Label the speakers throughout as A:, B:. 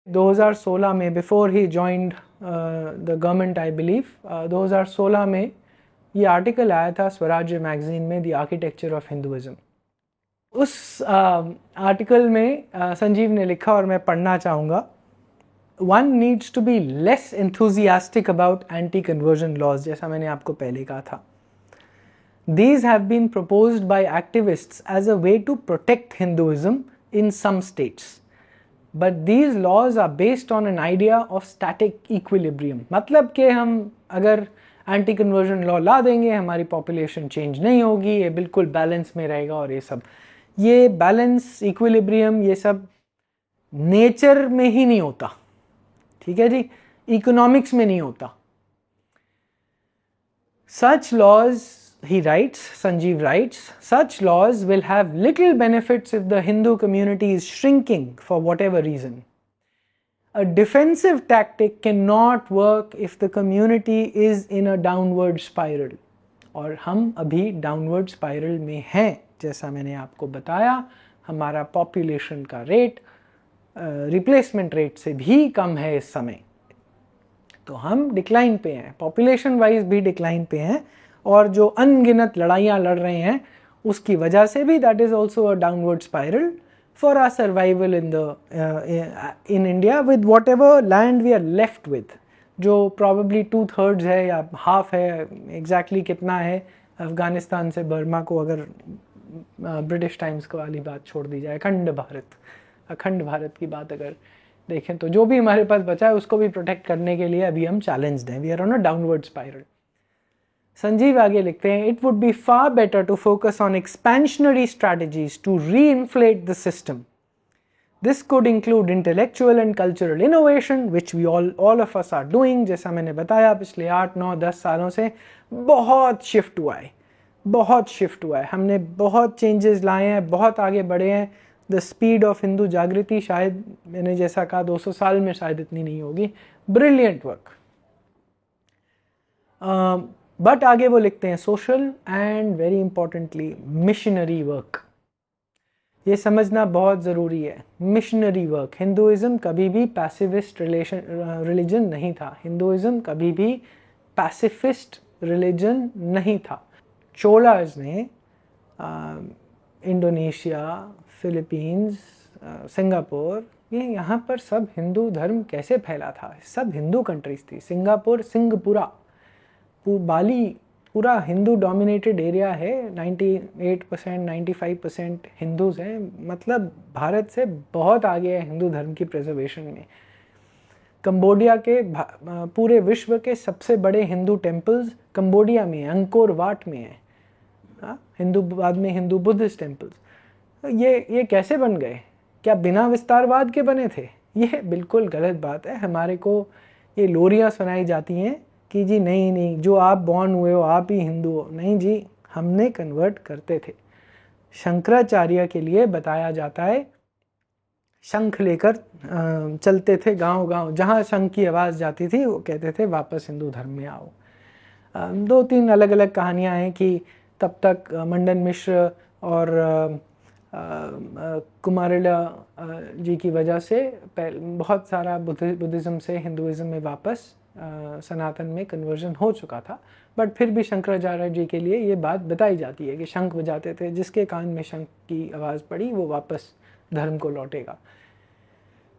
A: 2016 में, बिफोर ही joined the government I believe, 2016 में ये आर्टिकल आया था स्वराज्य मैगजीन में, द आर्किटेक्चर ऑफ हिंदुइज्म। उस आर्टिकल में संजीव ने लिखा और मैं पढ़ना चाहूँगा, one needs to be less enthusiastic about anti-conversion laws, जैसा मैंने आपको पहले कहा था. These have been proposed by activists as a way to protect Hinduism in some states. But these laws are based on an idea of static equilibrium. मतलब कि हम अगर एंटी कन्वर्जन लॉ ला देंगे हमारी पॉपुलेशन चेंज नहीं होगी, ये बिल्कुल बैलेंस में रहेगा, और ये बैलेंस इक्विलिब्रियम ये सब नेचर में ही नहीं होता, ठीक है जी, इकोनॉमिक्स में नहीं होता. Such laws, he writes, Sanjeev writes, such laws will have little benefits if the Hindu community is shrinking for whatever reason. A defensive tactic cannot work if the community is in a downward spiral. और हम अभी downward spiral में हैं, जैसा मैंने आपको बताया. हमारा पॉपुलेशन का रेट रिप्लेसमेंट रेट से भी कम है इस समय, तो हम डिक्लाइन पे हैं, पॉपुलेशन वाइज भी डिक्लाइन पे हैं, और जो अनगिनत लड़ाइयाँ लड़ रहे हैं उसकी वजह से भी that is also a downward spiral for our survival in India with whatever land we are left with, जो प्रॉबेबली 2/3 है या हाफ है, एग्जैक्टली कितना है अफगानिस्तान से बर्मा को, अगर ब्रिटिश टाइम्स को वाली बात छोड़ दी जाए, अखंड भारत की बात अगर देखें, तो जो भी हमारे पास बचा है उसको भी प्रोटेक्ट करने के लिए अभी हम चैलेंज्ड हैं. We are on a downward spiral. Sanjeev आगे लिखते हैं, it would be far better to focus on expansionary strategies to reinflate the system. This could include intellectual and cultural innovation which we all of us are doing. जैसा मैंने बताया पिछले 8, 9, 10 सालों से बहुत शिफ्ट हुआ है, हमने बहुत चेंजेस लाए हैं, बहुत आगे बढ़े हैं. द स्पीड ऑफ हिंदू जागृति शायद मैंने जैसा कहा 200 साल में शायद इतनी नहीं होगी. Brilliant work. बट आगे वो लिखते हैं social and very importantly missionary work. ये समझना बहुत ज़रूरी है. Missionary work. हिंदुइज्म कभी भी पैसिविस्ट रिलीजन नहीं था. हिंदुइज्म कभी भी पैसिफिस्ट रिलीजन नहीं था. चोलाज ने इंडोनेशिया, फिलीपींस, सिंगापुर, ये यहाँ पर सब हिंदू धर्म कैसे फैला था, सब हिंदू कंट्रीज थी. सिंगापुर, सिंगपुरा, बाली पूरा हिंदू डोमिनेटेड एरिया है. 98%, 95% हिंदूज हैं. मतलब भारत से बहुत आगे है हिंदू धर्म की प्रिजर्वेशन में. कंबोडिया के पूरे विश्व के सबसे बड़े हिंदू टेम्पल्स कंबोडिया में, अंकोर वाट में है. हिंदू, बाद में हिंदू बुद्धिस्ट टेम्पल्स. ये कैसे बन गए? क्या बिना विस्तारवाद के बने थे? ये बिल्कुल गलत बात है. हमारे को ये लोरियाँ सुनाई जाती हैं कि जी नहीं, जो आप बॉर्न हुए हो आप ही हिंदू हो. नहीं जी, हमने कन्वर्ट करते थे. शंकराचार्य के लिए बताया जाता है, शंख लेकर चलते थे गांव-गांव, जहाँ शंख की आवाज़ जाती थी वो कहते थे वापस हिंदू धर्म में आओ. 2-3 अलग अलग कहानियाँ हैं कि तब तक मंडन मिश्र और कुमारिला जी की वजह से बहुत सारा बुद्धिज़्म से हिंदुइज्म में वापस सनातन में कन्वर्जन हो चुका था. बट फिर भी शंकराचार्य जी के लिए ये बात बताई जाती है कि शंख बजाते थे, जिसके कान में शंख की आवाज़ पड़ी वो वापस धर्म को लौटेगा.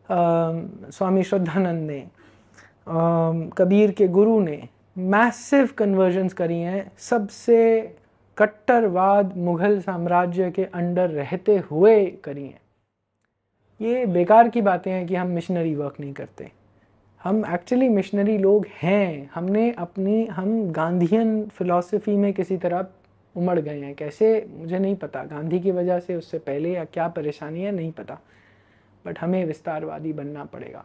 A: स्वामी श्रद्धानंद ने, कबीर के गुरु ने मैसिव कन्वर्जन्स करी हैं, सबसे कट्टरवाद मुग़ल साम्राज्य के अंडर रहते हुए करी हैं. ये बेकार की बातें हैं कि हम मिशनरी वर्क नहीं करते. हम एक्चुअली मिशनरी लोग हैं. हम गांधीयन फिलॉसफी में किसी तरह उमड़ गए हैं. कैसे मुझे नहीं पता, गांधी की वजह से, उससे पहले, या क्या परेशानी है नहीं पता. बट हमें विस्तारवादी बनना पड़ेगा.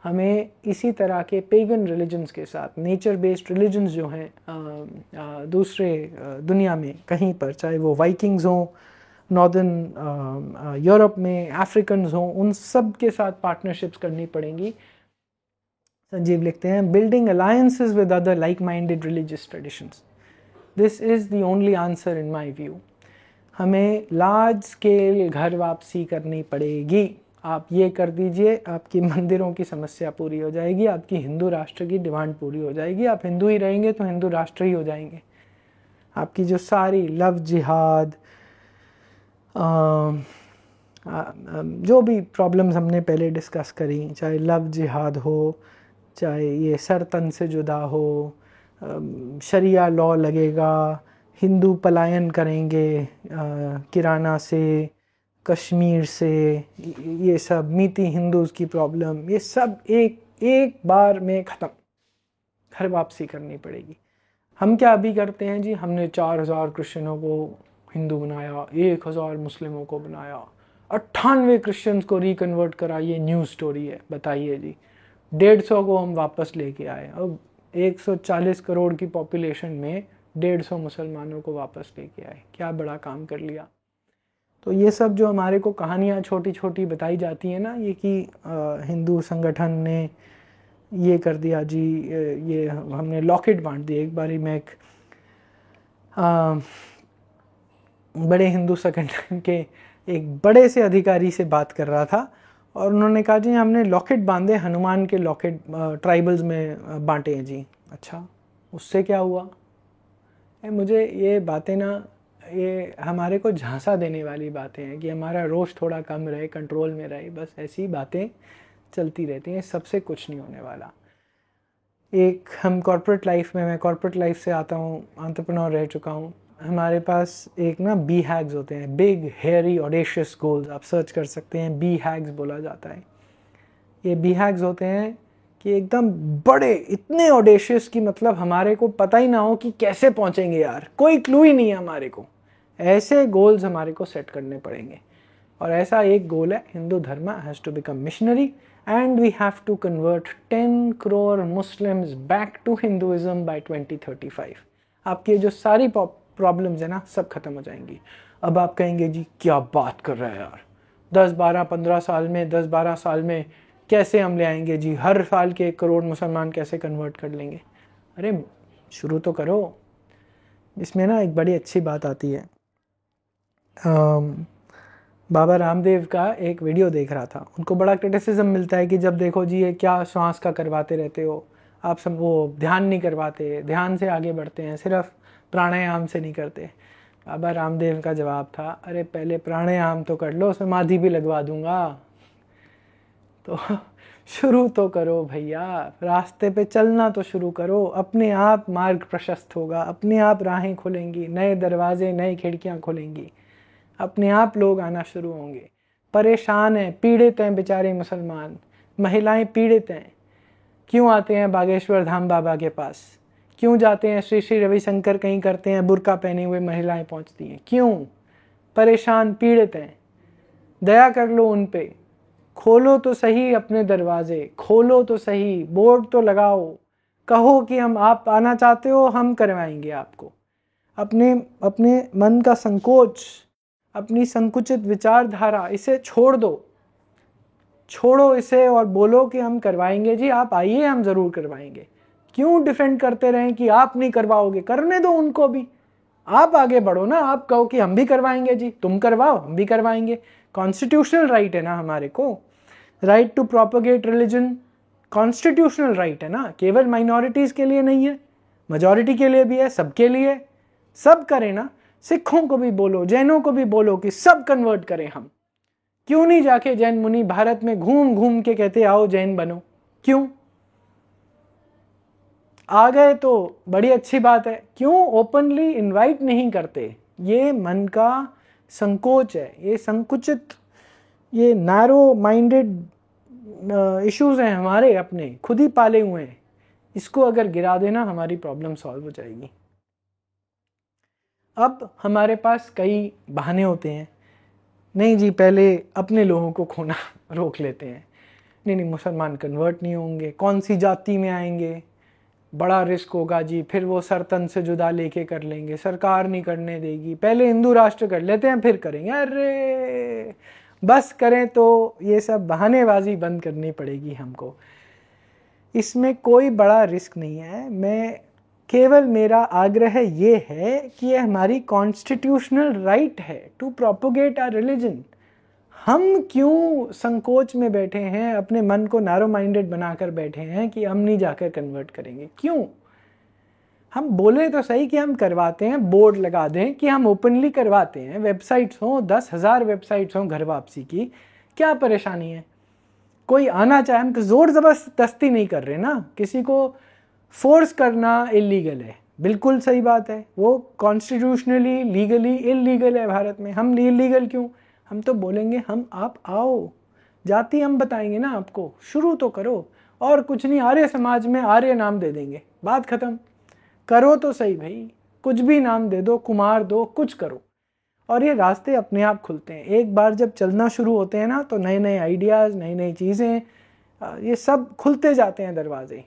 A: हमें इसी तरह के पेगन रिलीजन्स के साथ, नेचर बेस्ड रिलीजन्स जो हैं दूसरे दुनिया में कहीं पर, चाहे वो वाइकिंग्स हों नॉर्दर्न यूरोप में, अफ्रीकन्स हों, उन सब के साथ पार्टनरशिप्स करनी पड़ेंगी. संजीव लिखते हैं, building alliances with other like minded religious traditions. This is the only answer in my view. हमें लार्ज स्केल घर वापसी करनी पड़ेगी. आप ये कर दीजिए, आपकी मंदिरों की समस्या पूरी हो जाएगी, आपकी हिंदू राष्ट्र की डिमांड पूरी हो जाएगी, आप हिंदू ही रहेंगे तो हिंदू राष्ट्र ही हो जाएंगे। आपकी जो सारी लव जिहाद, जो भी प्रॉब्लम्स हमने पहले डिस्कस करी, चाहे लव जिहाद हो, चाहे ये सरतन से जुदा हो, शरिया लॉ लगेगा, हिंदू पलायन करेंगे किराना से, कश्मीर से, ये सब मीति हिंदूज़ की प्रॉब्लम, ये सब एक बार में ख़त्म, घर वापसी करनी पड़ेगी। हम क्या अभी करते हैं जी, हमने 4000 क्रिश्चियनों को हिंदू बनाया, 1000 मुस्लिमों को बनाया, 98 क्रिश्चियंस को रिकन्वर्ट करा, ये न्यूज़ स्टोरी है। बताइए जी, 150 को हम वापस लेके आए। अब 140 करोड़ की पॉपुलेशन में 150 मुसलमानों को वापस लेके आए, क्या बड़ा काम कर लिया। तो ये सब जो हमारे को कहानियाँ छोटी छोटी बताई जाती हैं ना, ये कि हिंदू संगठन ने ये कर दिया जी, ये हमने लॉकेट बांट दिए। एक बारी मैं एक बड़े हिंदू संगठन के एक बड़े से अधिकारी से बात कर रहा था और उन्होंने कहा जी हमने लॉकेट बांधे, हनुमान के लॉकेट ट्राइबल्स में बांटे हैं जी। अच्छा, उससे क्या हुआ? मुझे ये बातें ना, ये हमारे को झांसा देने वाली बातें हैं कि हमारा रोष थोड़ा कम रहे, कंट्रोल में रहे, बस ऐसी बातें चलती रहती हैं, सबसे कुछ नहीं होने वाला। एक हम कॉर्पोरेट लाइफ में, मैं कॉर्पोरेट लाइफ से आता हूँ, एंटरप्रेन्योर रह चुका हूँ। हमारे पास एक ना बी हैग्स होते हैं, बिग हेयरी ऑडेशियस गोल्स, आप सर्च कर सकते हैं, बी हैग्स बोला जाता है। ये बी हैग्स होते हैं कि एकदम बड़े, इतने ऑडेशियस कि मतलब हमारे को पता ही ना हो कि कैसे पहुंचेंगे यार, कोई क्लू ही नहीं है हमारे को। ऐसे गोल्स हमारे को सेट करने पड़ेंगे और ऐसा एक गोल है, Hindu dharma has to become missionary and we have to convert 10 crore Muslims back to Hinduism by 2035। आपकी जो सारी प्रॉब्लम्स है ना, सब खत्म हो जाएंगी। अब आप कहेंगे जी क्या बात कर रहा है यार, 10-12-15 साल में, 10-12 साल में कैसे हम ले आएंगे जी, हर साल के 1 करोड़ मुसलमान कैसे कन्वर्ट कर लेंगे? अरे शुरू तो करो। इसमें ना एक बड़ी अच्छी बात आती है। बाबा रामदेव का एक वीडियो देख रहा था, उनको बड़ा क्रिटिसिज्म मिलता है कि जब देखो जी ये क्या श्वास का करवाते रहते हो आप सब, वो ध्यान नहीं करवाते, ध्यान से आगे बढ़ते हैं, सिर्फ प्राणायाम से नहीं करते। बाबा रामदेव का जवाब था, अरे पहले प्राणायाम तो कर लो, समाधि भी लगवा दूंगा। तो शुरू तो करो भैया, रास्ते पे चलना तो शुरू करो, अपने आप मार्ग प्रशस्त होगा, अपने आप राहें खुलेंगी, नए दरवाजे, नई खिड़कियां खुलेंगी, अपने आप लोग आना शुरू होंगे। परेशान हैं, पीड़ित हैं बेचारे मुसलमान, महिलाएं पीड़ित हैं। क्यों आते हैं बागेश्वर धाम बाबा के पास? क्यों जाते हैं श्री श्री रविशंकर कहीं करते हैं, बुर्का पहने हुए महिलाएं पहुंचती हैं? क्यों? परेशान, पीड़ित हैं। दया कर लो उन पे, खोलो तो सही अपने दरवाजे, खोलो तो सही, बोर्ड तो लगाओ, कहो कि हम, आप आना चाहते हो, हम करवाएंगे आपको। अपने मन का संकोच, अपनी संकुचित विचारधारा, इसे छोड़ दो, छोड़ो इसे और बोलो कि हम करवाएंगे जी, आप आइए, हम जरूर करवाएंगे। क्यों डिफेंड करते रहें कि आप नहीं करवाओगे? करने दो उनको भी, आप आगे बढ़ो ना, आप कहो कि हम भी करवाएंगे जी, तुम करवाओ हम भी करवाएंगे। कॉन्स्टिट्यूशनल राइट है ना हमारे को, right to propagate religion constitutional right है ना, केवल माइनॉरिटीज के लिए नहीं है, मेजॉरिटी के लिए भी है, सबके लिए। सब करें ना, सिखों को भी बोलो, जैनों को भी बोलो कि सब कन्वर्ट करें हम। क्यों नहीं जाके जैन मुनि भारत में घूम घूम के कहते आओ जैन बनो? क्यों? आ गए तो बड़ी अच्छी बात है, क्यों ओपनली इनवाइट नहीं करते? ये मन का संकोच है, ये संकुचित, ये नैरो माइंडेड इश्यूज हैं हमारे, अपने खुद ही पाले हुए हैं। इसको अगर गिरा देना, हमारी प्रॉब्लम सॉल्व हो जाएगी। अब हमारे पास कई बहाने होते हैं, नहीं जी पहले अपने लोगों को खोना रोक लेते हैं, नहीं मुसलमान कन्वर्ट नहीं होंगे, कौन सी जाति में आएंगे, बड़ा रिस्क होगा जी, फिर वो सरतन से जुदा लेके कर लेंगे, सरकार नहीं करने देगी, पहले हिंदू राष्ट्र कर लेते हैं फिर करेंगे। अरे बस करें तो ये सब बहानेबाजी बंद करनी पड़ेगी हमको। इसमें कोई बड़ा रिस्क नहीं है। मैं केवल, मेरा आग्रह ये है कि ये हमारी कॉन्स्टिट्यूशनल राइट है टू प्रोपोगेट आवर रिलीजन। हम क्यों संकोच में बैठे हैं, अपने मन को नैरो माइंडेड बनाकर बैठे हैं कि हम नहीं जाकर कन्वर्ट करेंगे? क्यों? हम बोले तो सही कि हम करवाते हैं, बोर्ड लगा दें कि हम ओपनली करवाते हैं, वेबसाइट्स हों, 10,000 वेबसाइट्स हों घर वापसी की, क्या परेशानी है? कोई आना चाहे, हम जोर जबरदस्ती नहीं कर रहे ना, किसी को फोर्स करना इलीगल है, बिल्कुल सही बात है, वो कॉन्स्टिट्यूशनली लीगली इलीगल है भारत में। हम इलीगल क्यों? हम तो बोलेंगे हम आप आओ, जाति हम बताएंगे ना आपको, शुरू तो करो, और कुछ नहीं, आर्य समाज में आर्य नाम दे देंगे, बात खत्म। करो तो सही भाई, कुछ भी नाम दे दो, कुमार दो, कुछ करो, और ये रास्ते अपने आप खुलते हैं। एक बार जब चलना शुरू होते हैं ना, तो नए नए आइडियाज़, नई नई चीज़ें, ये सब खुलते जाते हैं दरवाजे।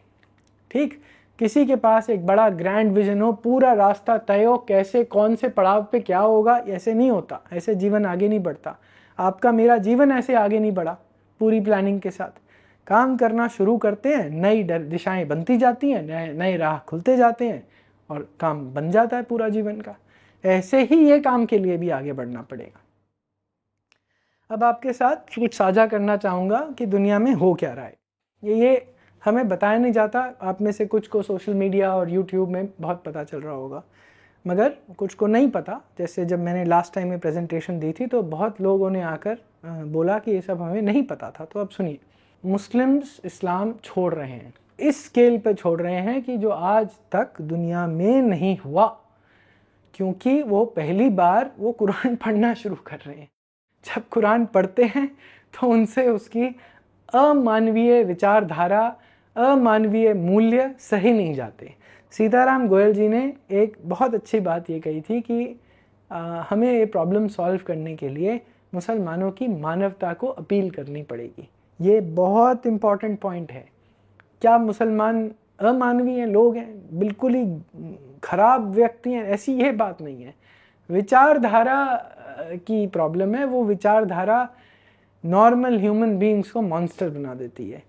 A: ठीक, किसी के पास एक बड़ा ग्रैंड विजन हो, पूरा रास्ता तय हो, कैसे कौन से पड़ाव पे क्या होगा, ऐसे नहीं होता, ऐसे जीवन आगे नहीं बढ़ता। आपका मेरा जीवन ऐसे आगे नहीं बढ़ा पूरी प्लानिंग के साथ। काम करना शुरू करते हैं, नई दिशाएं बनती जाती हैं, नए नए राह खुलते जाते हैं, और काम बन जाता है पूरा जीवन का। ऐसे ही ये काम के लिए भी आगे बढ़ना पड़ेगा। अब आपके साथ कुछ साझा करना चाहूँगा कि दुनिया में हो क्या रहा है। ये हमें बताया नहीं जाता, आप में से कुछ को सोशल मीडिया और यूट्यूब में बहुत पता चल रहा होगा, मगर कुछ को नहीं पता। जैसे जब मैंने लास्ट टाइम में प्रेजेंटेशन दी थी, तो बहुत लोगों ने आकर बोला कि ये सब हमें नहीं पता था। तो अब सुनिए, मुस्लिम्स इस्लाम छोड़ रहे हैं, इस स्केल पे छोड़ रहे हैं कि जो आज तक दुनिया में नहीं हुआ, क्योंकि वो पहली बार वो कुरान पढ़ना शुरू कर रहे हैं। जब कुरान पढ़ते हैं तो उनसे उसकी अमानवीय विचारधारा, अमानवीय मूल्य सही नहीं जाते। सीताराम गोयल जी ने एक बहुत अच्छी बात ये कही थी कि हमें ये प्रॉब्लम सॉल्व करने के लिए मुसलमानों की मानवता को अपील करनी पड़ेगी। ये बहुत इम्पॉर्टेंट पॉइंट है। क्या मुसलमान अमानवीय लोग हैं, बिल्कुल ही खराब व्यक्ति हैं? ऐसी ये बात नहीं है। विचारधारा की प्रॉब्लम है, वो विचारधारा नॉर्मल ह्यूमन बीइंग्स को मॉन्स्टर बना देती है।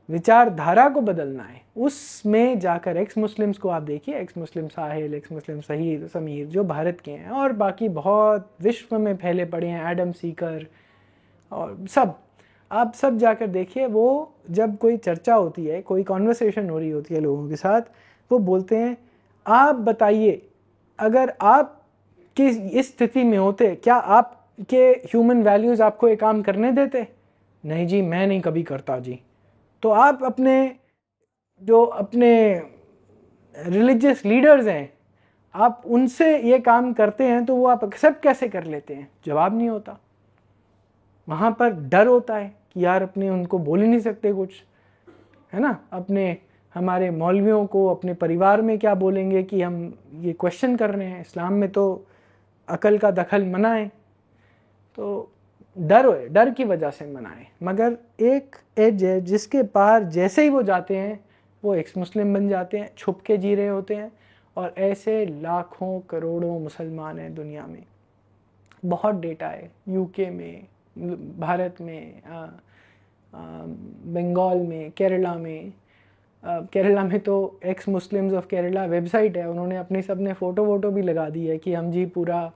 A: विचारधारा को बदलना है, उसमें जाकर एक्स मुस्लिम्स को आप देखिए, एक्स मुस्लिम साहिल, एक्स मुस्लिम सहीर, समीर, जो भारत के हैं, और बाकी बहुत विश्व में फैले पड़े हैं, एडम सीकर और सब, आप सब जाकर देखिए। वो जब कोई चर्चा होती है, कोई कॉन्वर्सेशन हो रही होती है लोगों के साथ, वो बोलते हैं आप बताइए, अगर आप किस इस स्थिति में होते, क्या आपके ह्यूमन वैल्यूज़ आपको ये काम करने देते? नहीं जी, मैं नहीं कभी करता जी। तो आप अपने जो अपने रिलीजियस लीडर्स हैं, आप उनसे ये काम करते हैं, तो वो आप एक्सेप्ट कैसे कर लेते हैं? जवाब नहीं होता। वहाँ पर डर होता है कि यार अपने उनको बोल ही नहीं सकते कुछ, है ना। अपने हमारे मौलवियों को, अपने परिवार में क्या बोलेंगे कि हम ये क्वेश्चन कर रहे हैं। इस्लाम में तो अकल का दखल मना है, तो डर की वजह से मना है। मगर एक एज है जिसके पार जैसे ही वो जाते हैं, वो एक्स मुस्लिम बन जाते हैं, छुप के जी रहे होते हैं। और ऐसे लाखों करोड़ों मुसलमान हैं दुनिया में, बहुत डेटा है। यूके में, भारत में, बंगाल में, केरला में। केरला में तो x Muslims of Kerala website है, उन्होंने अपनी सबने फ़ोटो भी लगा दी है कि हम जी पूरा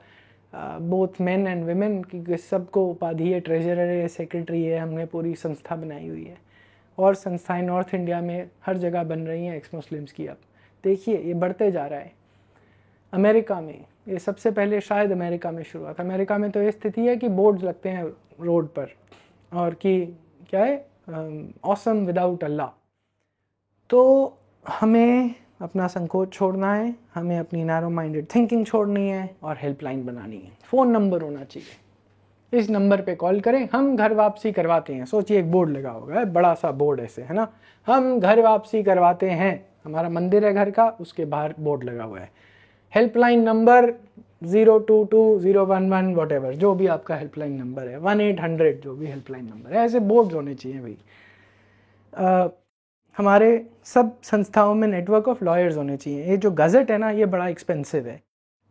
A: बोथ मेन एंड वेमेन की सबको उपाधि है, ट्रेजरर है, सेक्रेटरी है, हमने पूरी संस्था बनाई हुई है। और संस्थाएं नॉर्थ इंडिया में हर जगह बन रही हैं एक्स मुस्लिम्स की। अब देखिए ये बढ़ते जा रहा है। अमेरिका में ये सबसे पहले शायद अमेरिका में शुरुआत। अमेरिका में तो ये स्थिति है कि बोर्ड्स लगते हैं रोड पर, और कि क्या है, ऑसम विदाउट अल्लाह। तो हमें अपना संकोच छोड़ना है, हमें अपनी नैरो माइंडेड थिंकिंग छोड़नी है, और हेल्पलाइन बनानी है। फ़ोन नंबर होना चाहिए, इस नंबर पे कॉल करें, हम घर वापसी करवाते हैं। सोचिए एक बोर्ड लगा होगा, बड़ा सा बोर्ड ऐसे, है ना, हम घर वापसी करवाते हैं। हमारा मंदिर है घर का, उसके बाहर बोर्ड लगा हुआ है, हेल्पलाइन नंबर 022-011 वॉटेवर, जो भी आपका हेल्पलाइन नंबर है, 1-800 जो भी हेल्पलाइन नंबर है, ऐसे बोर्ड होने चाहिए भाई। हमारे सब संस्थाओं में नेटवर्क ऑफ लॉयर्स होने चाहिए। ये जो गज़ट है ना, ये बड़ा एक्सपेंसिव है,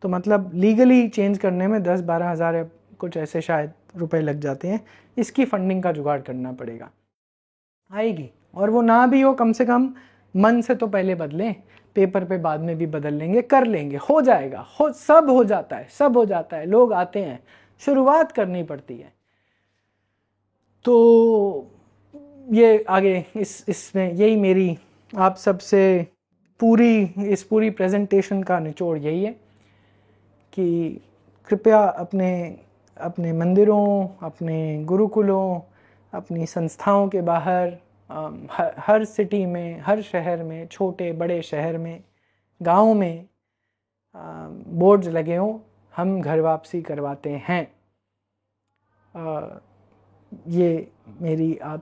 A: तो मतलब लीगली चेंज करने में 10-12 हज़ार या कुछ ऐसे शायद रुपए लग जाते हैं। इसकी फंडिंग का जुगाड़ करना पड़ेगा, आएगी। और वो ना भी हो, कम से कम मन से तो पहले बदलें, पेपर पे बाद में भी बदल लेंगे, कर लेंगे, हो जाएगा, सब हो जाता है, सब हो जाता है। लोग आते हैं, शुरुआत करनी पड़ती है। तो ये आगे इसमें यही मेरी आप सबसे इस पूरी प्रेजेंटेशन का निचोड़ यही है कि कृपया अपने मंदिरों, अपने गुरुकुलों, अपनी संस्थाओं के बाहर हर सिटी में, हर शहर में, छोटे बड़े शहर में, गाँव में बोर्ड्स लगे हों, हम घर वापसी करवाते हैं। ये मेरा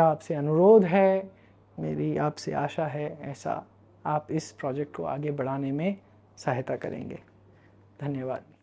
A: आपसे अनुरोध है, मेरी आपसे आशा है ऐसा आप इस प्रोजेक्ट को आगे बढ़ाने में सहायता करेंगे। धन्यवाद।